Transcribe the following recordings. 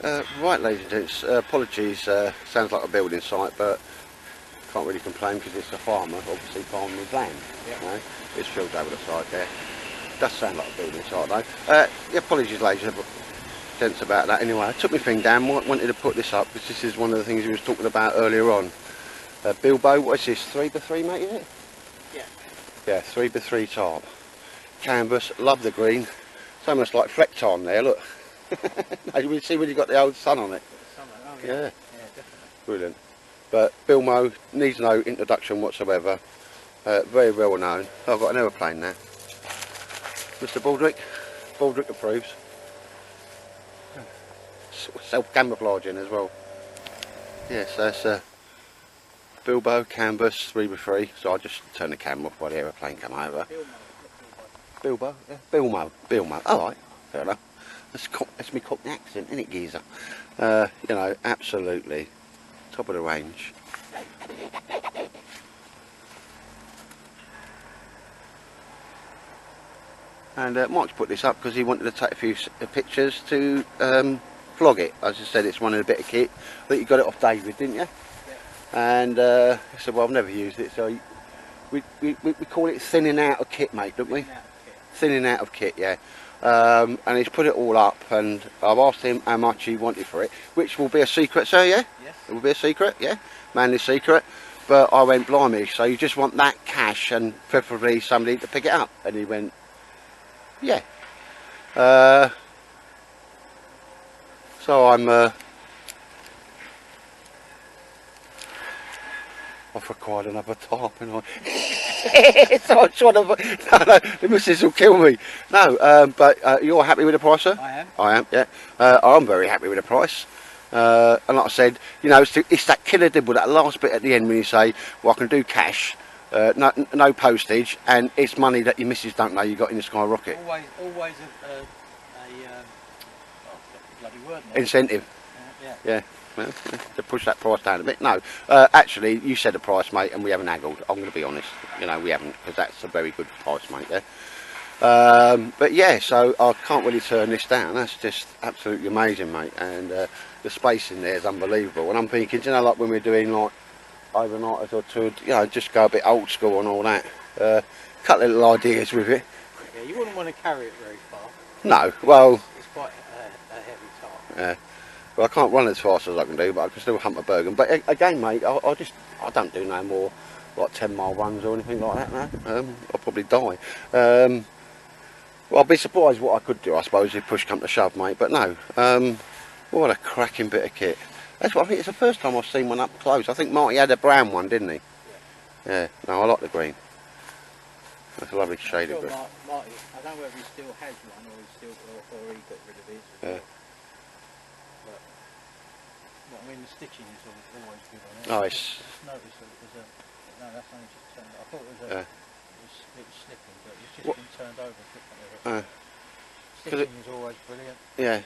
Right, ladies and gents, apologies, sounds like a building site, but can't really complain because it's a farmer, obviously farming his land. Yeah. You know, it's fields over the side there. Does sound like a building site though. Yeah, apologies, ladies and gents, about that. Anyway, I took my thing down, wanted to put this up because this is one of the things we was talking about earlier on. Bilbo, what is this, 3x3, mate, is it? Yeah. Yeah, 3x3 tarp. Canvas, love the green. It's almost like Flecton there, look. You can see when you've got the old sun on it. Oh, Yeah. yeah, definitely. Brilliant. But Bilmo needs no introduction whatsoever. Very well known. Oh, I've got an aeroplane now. Mr. Baldrick. Baldrick approves. Self-camouflaging as well. Yes, that's Bilbo Canvas 3x3. So I'll just turn the camera off while the aeroplane come over. Bilbo? Yeah. Bilmo. Alright, fair enough. That's me Cockney accent, isn't it, geezer? You know, absolutely. Top of the range. And Mike's put this up because he wanted to take a few pictures to vlog it. As I said, it's one of the bit of kit. I think you got it off David, didn't you? Yeah. And he said, well, I've never used it, so we call it thinning out of kit, mate, don't we? Thinning out of kit, yeah. And he's put it all up, and I've asked him how much he wanted for it, which will be a secret, sir, yeah? Yes. It will be a secret, yeah? Manly secret. But I went, blimey, so you just want that cash and preferably somebody to pick it up? And he went, yeah. So I'm I've required another tarp, and so I'm trying to. No, the missus will kill me. No, but you're happy with the price, sir? I am. I am, yeah. I'm very happy with the price. And like I said, you know, it's that killer dibble, that last bit at the end when you say, well, I can do cash, no postage, and it's money that your missus don't know you got in the skyrocket. Always a bloody word now. Incentive. Yeah. Yeah. Well, to push that price down a bit. No, actually, you said the price, mate, and we haven't haggled. I'm going to be honest. You know, we haven't, because that's a very good price, mate. Yeah. But yeah, so I can't really turn this down. That's just absolutely amazing, mate. And the space in there is unbelievable. And I'm thinking, you know, like when we're doing like overnighters or two, you know, just go a bit old school and all that. Couple of little ideas with it. Yeah, you wouldn't want to carry it very far. No, well. It's quite a heavy tarp. Yeah. Well, I can't run as fast as I can do, but I can still hunt my Bergen. But again, mate, I don't do no more like 10-mile runs or anything like that. No, I'll probably die. Well, I'd be surprised what I could do, I suppose, if push come to shove, mate. But no, what a cracking bit of kit. That's what I think. It's the first time I've seen one up close. I think Marty had a brown one, didn't he? Yeah. No, I like the green. That's a lovely shade of green. Marty, I don't know whether he still has one or he got rid of it. Yeah. But, I mean, the stitching is always good on it. Nice. I just noticed that there's a. No, that's only just turned. I thought it was Yeah. it was slipping, but it's just been turned over. Stitching is always brilliant. Yeah.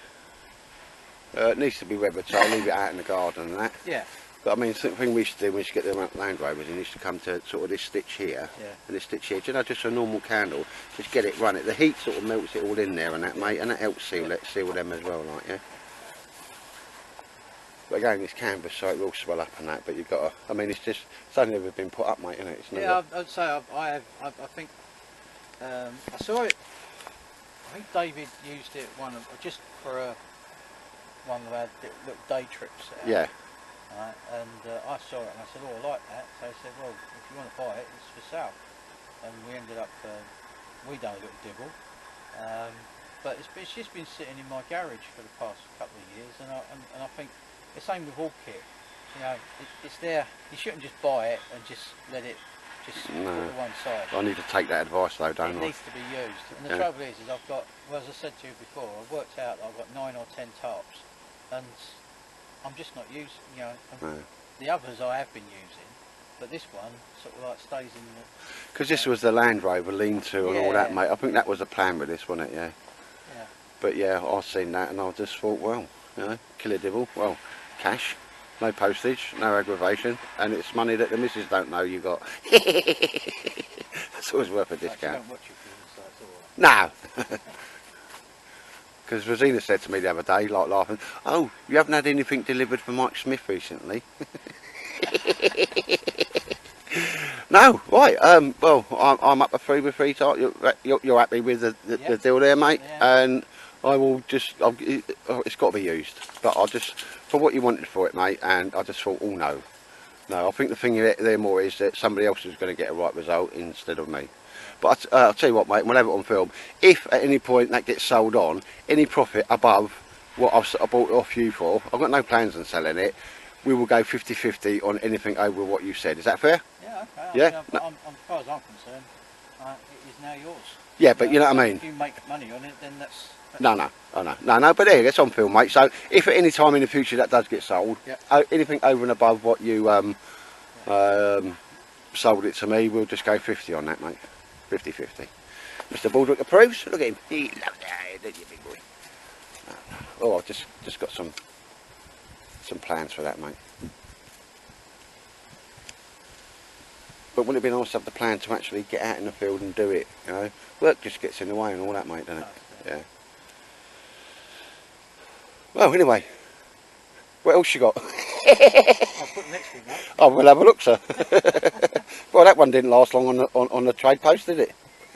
It needs to be weathered, so I'll leave it out in the garden and that. Yeah. But I mean, the thing we used to do when we used to get the Land Rovers, and used to come to sort of this stitch here, and this stitch here, do you know, just a normal candle, just get it, run it. The heat sort of melts it all in there and that, mate, and that helps seal them as well, like, yeah. But again, it's canvas, so it will swell up and that, but you've got to, I mean, it's only ever been put up, mate, isn't it? It's never... Yeah, I'd say I think, I saw it, I think David used it just for one of our little day trips out. Yeah. Right, and I saw it and I said, oh, I like that. So I said, well, if you want to buy it, it's for sale. And we ended up, we done a little dibble. But it's just been sitting in my garage for the past couple of years, and I think the same with all kit. You know, it's there. You shouldn't just buy it and just let it put it to one side. I need to take that advice though, don't I? It needs to be used. And the trouble is I've got, well, as I said to you before, I've worked out that I've got 9 or 10 tarps, and I'm just not using, you know, the others I have been using, but this one sort of like stays in the... Because this was the Land Rover lean-to and all that, mate. I think that was the plan with this, wasn't it, yeah? Yeah. But yeah, I've seen that and I just thought, well, you know, kill a dibble, well, cash, no postage, no aggravation, and it's money that the missus don't know you got. It's always worth a discount. Don't watch it, so it's all right. No! Because Rosina said to me the other day, like laughing, "Oh, you haven't had anything delivered for Mike Smith recently?" No, right. Well, I'm up for 3 with 3 type. You're happy with the deal there, mate? Yeah. And I will just. It's got to be used, but I just for what you wanted for it, mate. And I just thought, oh no, no. I think the thing there more is that somebody else is going to get a right result instead of me. But I'll tell you what, mate. We'll have it on film. If at any point that gets sold on, any profit above what I bought it off you for, I've got no plans on selling it. We will go 50-50 on anything over what you said. Is that fair? Yeah, okay. Yeah? I mean, as far as I'm concerned, it is now yours. Yeah, but you know what I mean? If you make money on it, then that's No, but there, it's on film, mate. So if at any time in the future that does get sold, anything over and above what you sold it to me, we'll just go 50 on that, mate. 50-50. Mr. Baldrick approves. Look at him. He loves that, don't you, big boy? Oh, I've just got some plans for that, mate. But wouldn't it be nice to have the plan to actually get out in the field and do it, you know? Work just gets in the way and all that, mate, doesn't it? Yeah. Well, anyway, what else you got? I'll put the next thing up. Oh, we'll have a look, sir. Well, that one didn't last long on the trade post, did it?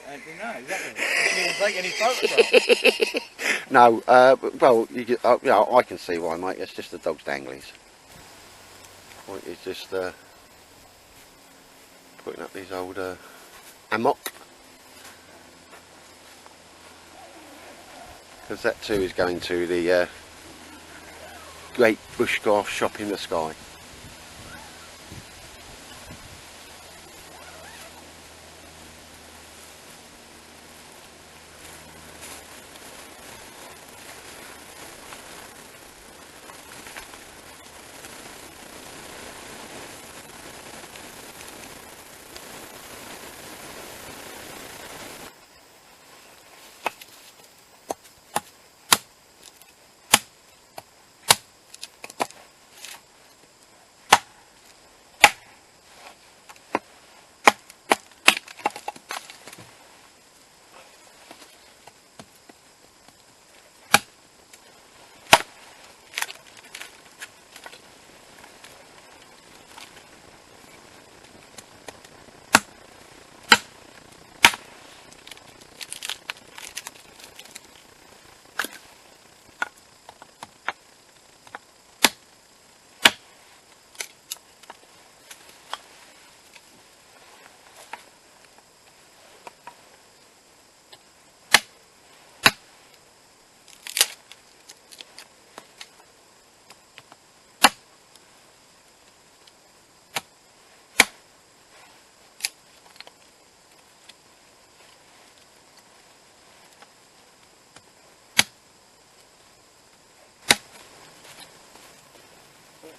No, exactly. Didn't even take any photographs. No, well, yeah, I can see why, mate. It's just the dog's danglies. It's just putting up these old amok. Because that too is going to the Great Bushcraft Shop in the Sky.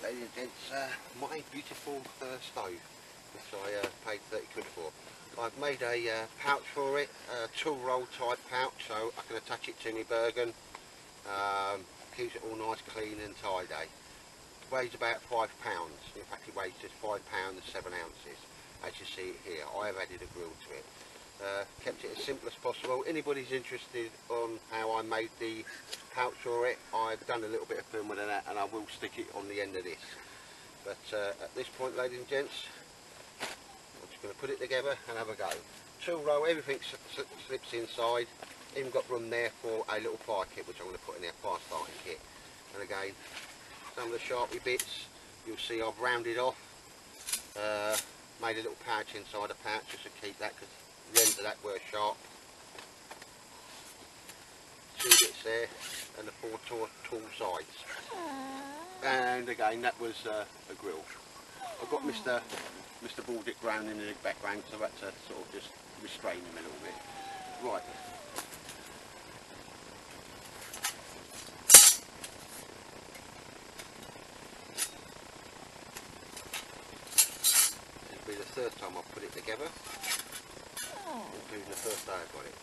Ladies and gents, my beautiful stove, which I paid 30 quid for. I've made a pouch for it, a tool roll type pouch, so I can attach it to my Bergen. Keeps it all nice, clean and tidy. Weighs about 5 pounds. In fact, it weighs just 5 pounds and 7 ounces, as you see it here. I have added a grill to it. Kept it as simple as possible. Anybody's interested on how I made the pouch for it, I've done a little bit of film with that, and I will stick it on the end of this. But at this point, ladies and gents, I'm just going to put it together and have a go. Tool roll, everything slips inside. Even got room there for a little fire kit, which I'm going to put in there, fire starting kit. And again, some of the sharpie bits, you'll see I've rounded off. Made a little pouch inside a pouch just to keep that, because the ends of that were sharp. 2 bits there, and the 4 tool sides. And again, that was a grill. I've got Mr. Baldrick Brown in the background, so I had to sort of just restrain him a little bit. Right. This will be the 3rd time I've put it together, including the first day I got it.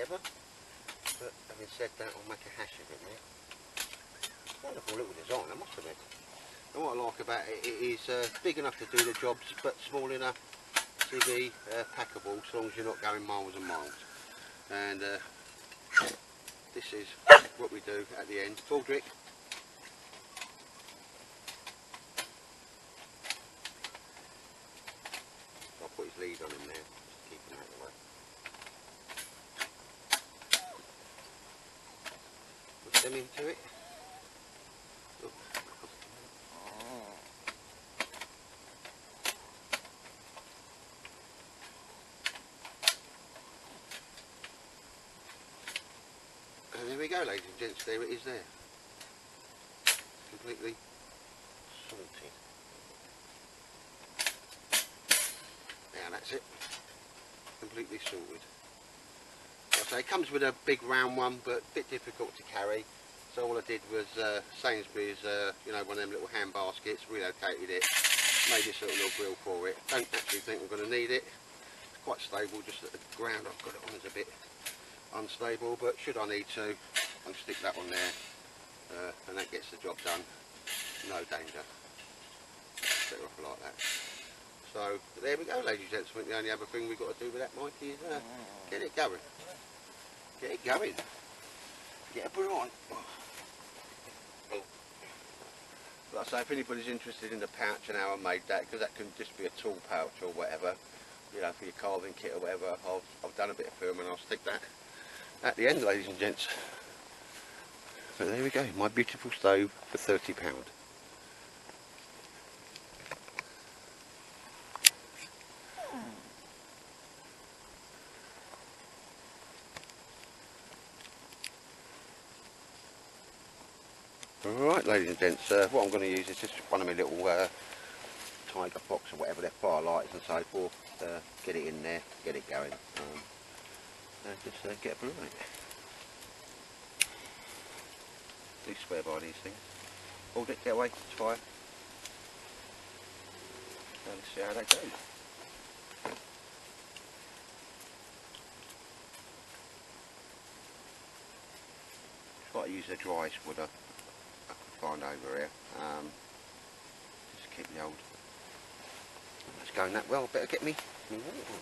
whatever. But having said that, I'll make a hash of it now. Wonderful little design, I must admit. And what I like about it, it is big enough to do the jobs, but small enough to be packable, as long as you're not going miles and miles. And this is what we do at the end. Baldrick. I'll put his lead on him now, just to keep him out of the way. Put them into it. Look. And there we go, ladies and gents, there it is there. Completely sorted. Now that's it. Completely sorted. Like I say, it comes with a big round one, but a bit difficult to carry. So all I did was Sainsbury's, you know, one of them little hand baskets, relocated it, made this little grill for it. Don't actually think we're going to need it. It's quite stable, just at the ground I've got it on is a bit unstable, but should I need to, I'll stick that on there, and that gets the job done. No danger. Set it off like that. So there we go, ladies and gentlemen. The only other thing we've got to do with that, Mikey, is get it going. Get it going. Get it put on. Like I say, if anybody's interested in the pouch and how I made that, because that can just be a tool pouch or whatever, you know, for your carving kit or whatever, I've done a bit of film and I'll stick that at the end, ladies and gents. But there we go, my beautiful stove for £30. Alright, ladies and gents, what I'm going to use is just one of my little tiger box or whatever, their firelights and so forth. Get it in there, get it going, and just get a brew on it. Do swear by these things. Hold it, get away, it's fire. So let's see how that goes. Try to use the driest wood I could find over here. Just keep the old. It's going that well. Better get me water on.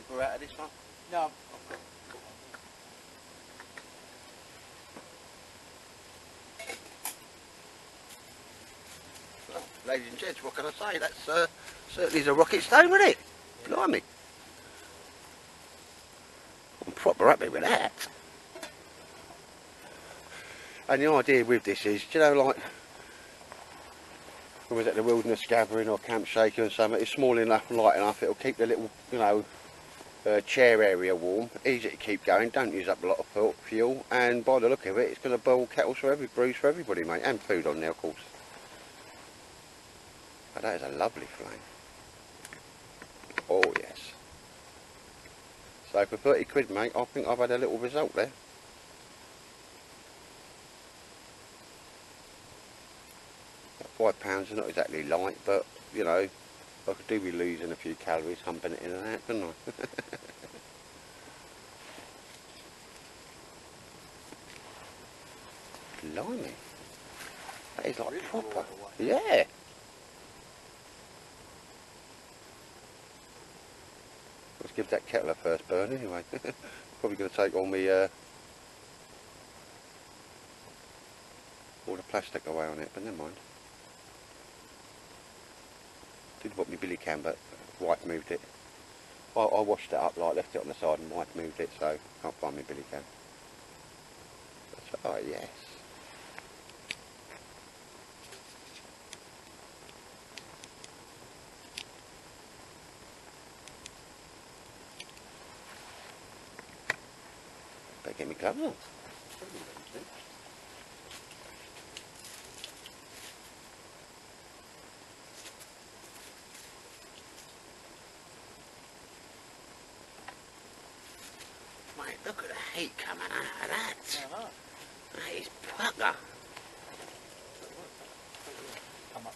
Brew out of this one? No. Well, ladies and gents, what can I say? That's certainly is a rocket stove, isn't it? Yeah. Blimey. I'm proper happy with that. And the idea with this is, you know, like when we was at the wilderness gathering or camp shaker and something, it's small enough and light enough, it'll keep the little, you know, chair area warm, easy to keep going, don't use up a lot of fuel, and by the look of it, it's going to boil kettles for brews for everybody, mate, and food on there, of course. But that is a lovely flame. Oh yes. So for 30 quid, mate, I think I've had a little result there. £5 is not exactly light, but you know, I could do with losing a few calories humping it in and out, couldn't I? Blimey. That is like really proper. Yeah. Let's give that kettle a first burn anyway. Probably going to take all my all the plastic away on it, but never mind. Did what my billy can, but wife moved it. I washed it up, like left it on the side, and wife moved it, so can't find my billy can. But, oh yes. Better get me gloves on. mate, look at the heat coming out of that. I know. That is pucker. Come up.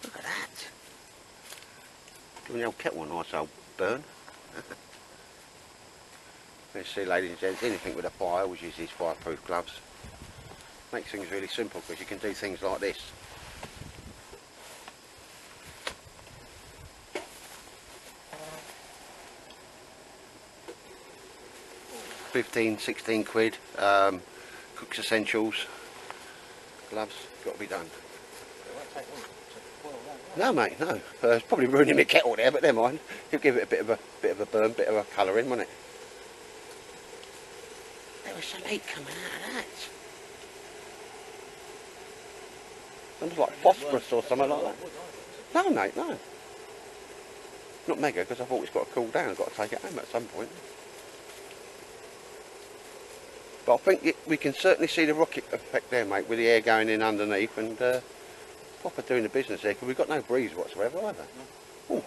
Look at that. Giving the old kettle a nice old burn. Let's see, ladies and gents, anything with a fire always use these fireproof gloves. Makes things really simple because you can do things like this. 15, 16 quid, Cook's Essentials gloves, got to be done. It won't take long to boil that. No mate, no. It's probably ruining my kettle there, but never mind. He'll give it a bit of a burn, bit of a colour in, won't it? There was some heat coming out of that. Something like phosphorus or something like that. No mate, no. Not mega, because I thought it's got to cool down. I've got to take it home at some point. But I think we can certainly see the rocket effect there, mate, with the air going in underneath and proper doing the business there, because we've got no breeze whatsoever either. No. Ooh,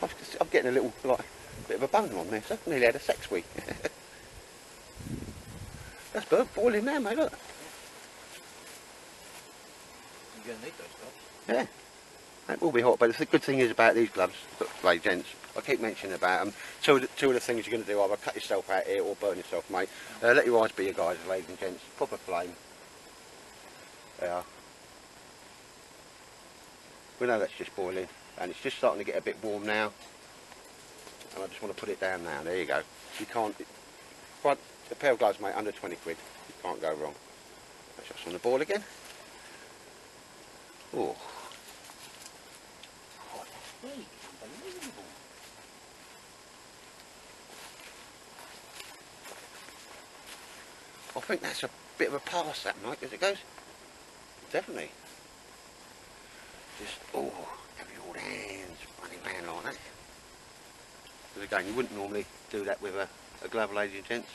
I'm getting a little, like, bit of a bone on there, so I've nearly had a sex week. That's boiling now, mate, look. You're going to need those gloves. Yeah, it will be hot, but the good thing is about these gloves, ladies and gents, I keep mentioning about them. Two of the things you're going to do, either cut yourself out here or burn yourself, mate. Let your eyes be your guides, ladies and gents. Proper flame. There. We know that's just boiling, and it's just starting to get a bit warm now. And I just want to put it down now. There you go. You can't. A pair of gloves, mate, under 20 quid. You can't go wrong. That's just on the boil again. Oh. Unbelievable. I think that's a bit of a pass, that night, as it goes. Definitely. Just, oh, have your hands running around like that. Because again, you wouldn't normally do that with a glove, ladies and gents.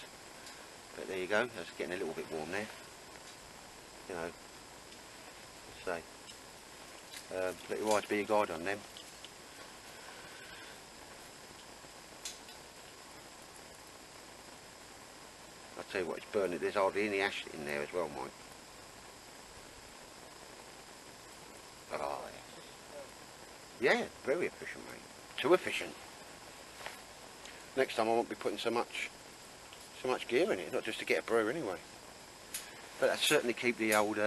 But there you go, that's getting a little bit warm there. You know, let's say, let your eyes be your guide on them. I'll tell you what, it's burning. There's hardly any ash in there as well, Mike. Oh, yeah. Yeah, very efficient, mate. Too efficient. Next time I won't be putting so much gear in it, not just to get a brew anyway. But that certainly keep the old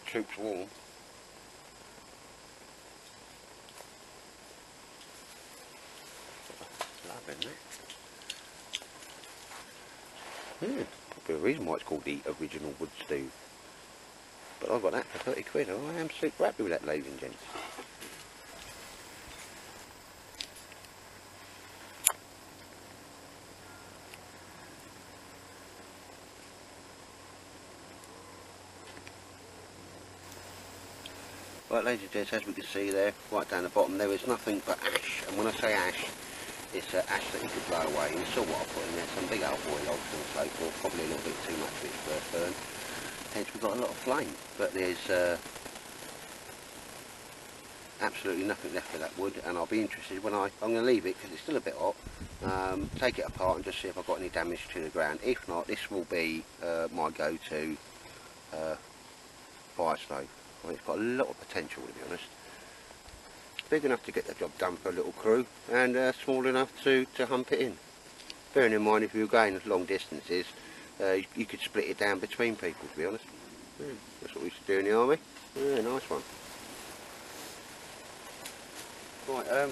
troops warm. Loving that. Yeah, probably a reason why it's called the original wood stew. But I got that for 30 quid. Oh, I am super happy with that, ladies and gents. Right, ladies and gents, as we can see there, right down the bottom, there is nothing but ash. And when I say ash, it's ash that you could blow away. You saw what I put in there, some big old boy logs and so forth, probably a little bit too much for its first burn. Hence we've got a lot of flame, but there's absolutely nothing left of that wood, and I'll be interested when I'm going to leave it, because it's still a bit hot, take it apart and just see if I've got any damage to the ground. If not, this will be my go-to fire stove. I mean, it's got a lot of potential, to be honest. Big enough to get the job done for a little crew, and small enough to hump it in. Bearing in mind, if you were going long distances, you could split it down between people, to be honest. Yeah, that's what we used to do in the army. Yeah, nice one. Right,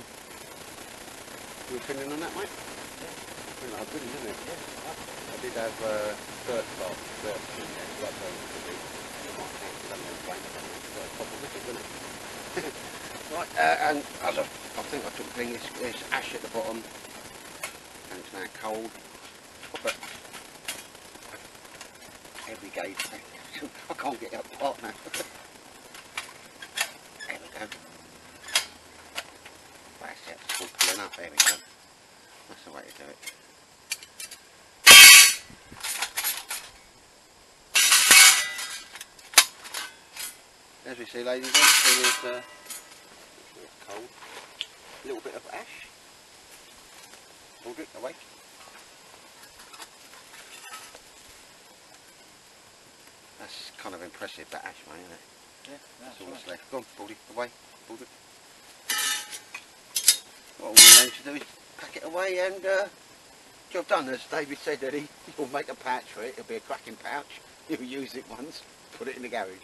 you feeling on that, mate? Yeah. Feeling like good, isn't it? Yeah. I did have dirt in there, so that's right, and as I think I took the thing, there's ash at the bottom, and it's now cold. But heavy gauge, I can't get it up apart now. There we go. That's it, it's all pulling up, there we go. That's the way to do it. As we see, ladies and gents, there is cold. A little bit of ash. Baldrick, away. That's kind of impressive, that ash, mate, isn't it? Yeah, That's all right. that's left. Go on, Baldy, away. Baldrick. What all we managed to do is pack it away and job done. As David said, that he'll make a pouch for it. It'll be a cracking pouch. He'll use it once, put it in the garage.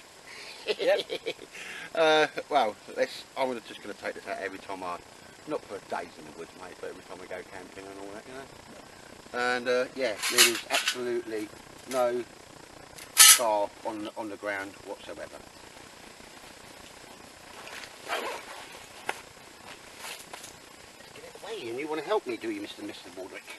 Yep. Well, I'm just going to take this out every time not for days in the woods, mate, but every time we go camping and all that, you know. And yeah, there is absolutely no scar on the ground whatsoever. Let's get it away, and you want to help me, do you, Mr. Baldrick?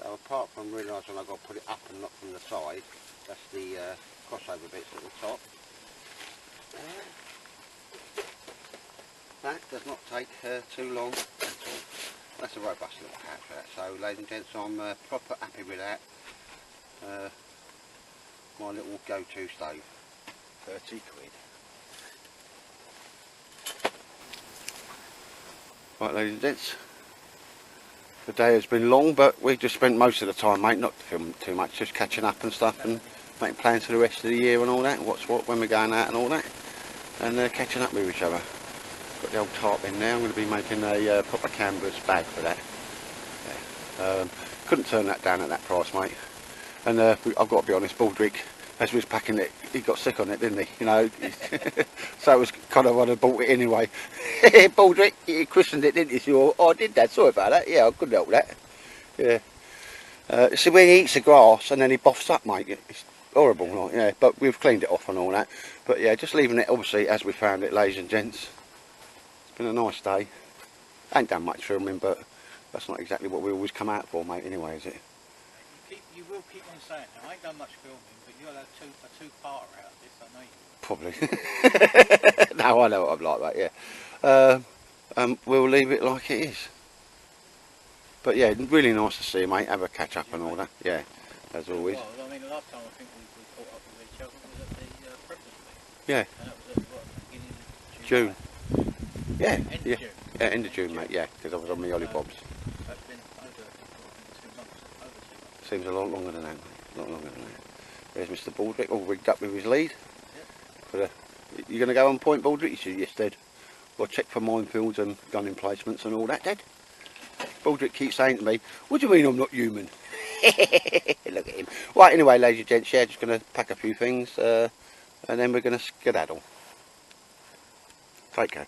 So apart from realising I've got to put it up and not from the side, that's the crossover bits at the top. That does not take too long at all. That's a robust little pouch for that. So ladies and gents, I'm proper happy with that. My little go-to stove. 30 quid. Right ladies and gents, the day has been long, but we just spent most of the time, mate, not filming too much, just catching up and stuff and making plans for the rest of the year and all that, what's what, when we're going out and all that, and catching up with each other. Got the old tarp in there. I'm going to be making a proper canvas bag for that. Yeah. Couldn't turn that down at that price, mate. And I've got to be honest, Baldrick, as we was packing it, he got sick on it, didn't he? You know, so it was kind of, I'd have bought it anyway. Baldrick, you christened it, didn't you? So, oh, I did that, sorry about that. Yeah, I couldn't help that. Yeah. See, when he eats the grass and then he boffs up, mate, it's horrible, like, yeah. But we've cleaned it off and all that. But yeah, just leaving it, obviously, as we found it, ladies and gents. It's been a nice day. Ain't done much filming, but that's not exactly what we always come out for, mate, anyway, is it? You will keep on saying that. I ain't done much filming, but you'll have a two-parter out of this, I know you. Probably. No, I know what I'm like that, yeah. We'll leave it like it is. But yeah, really nice to see you, mate. Have a catch up and all that. Yeah, as always. Well, I mean, the last time I think we caught up with each other was at the Preppers meet. Yeah. And that was at what, beginning of June. Yeah. End of June. Yeah, end of June, mate. Yeah, because I was on my Ollie Bobs. That's been over 2 months. Over 2 months. Seems a lot longer than that, mate. A lot longer than that. There's Mr. Baldrick, all rigged up with his lead. Yep. You going to go on point, Baldrick? You said yes, Dad. Well, check for minefields and gun emplacements and all that, Dad. Baldrick keeps saying to me, what do you mean I'm not human? Look at him. Right, anyway, ladies and gents, yeah, just going to pack a few things and then we're going to skedaddle. Take care.